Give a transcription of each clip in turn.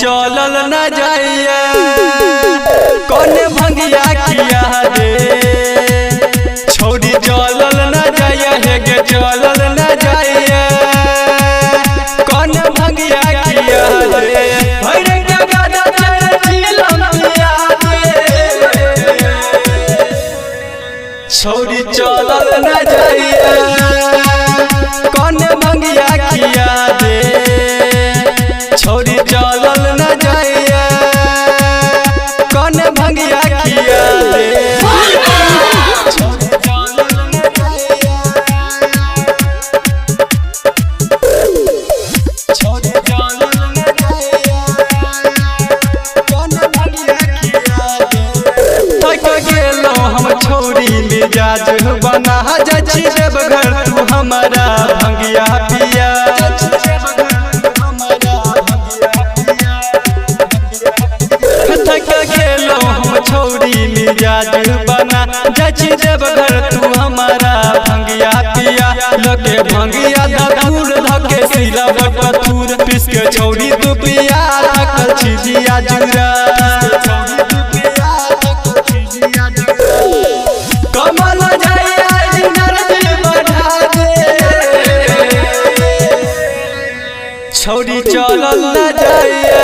चलल न जाइए कौन भंगिया किया दे छौरी चलल न जाइए हे गे चलल न जाइए कौन भंगिया किया दे भैरे के गाना चल चिलम पिया दे छौरी चलल न जाइए कौन भंगिया किया दे छौरी चलल न जाइए कौन भंगिया किया दे हम छौरी मिजाज बना जाची देवघर तू हमारा भंगिया पिया खेलो हम छौरी मिजाज बना जाची देवघर तू हमारा भंगिया पिया लगे भंगिया धतूर धके सिला बटूर पिस के छौरी तू पिया रखल छिजिया जुरा कमल जाइया एनर्जी बढ़ा दे छौरी चलल न जाइए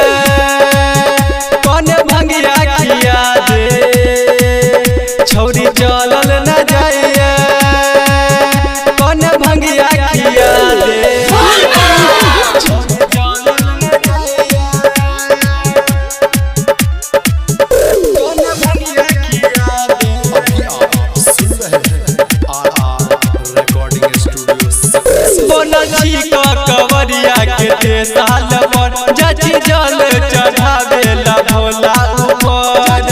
कौन भंगिया किया दे छौरी चलल न जाइए कौन भंगिया किया दे कवरिया के साल पर जाची जल चढ़ावे ला भोला ऊपर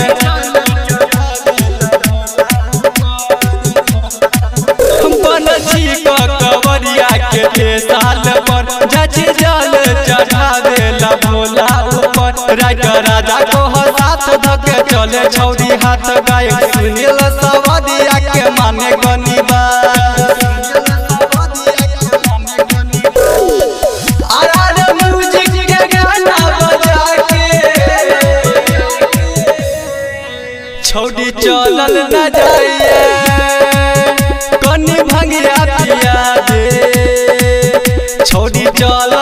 बनची कवरिया के साल पर जाची जल चढ़ावे ला भोला ऊपर राजा को साथ धके चले छौरी हाथ गायक सुनील सवरिया के माने गनीबा छौरी चलल न जाइए कौन भंगिया पिया दे छौरी चल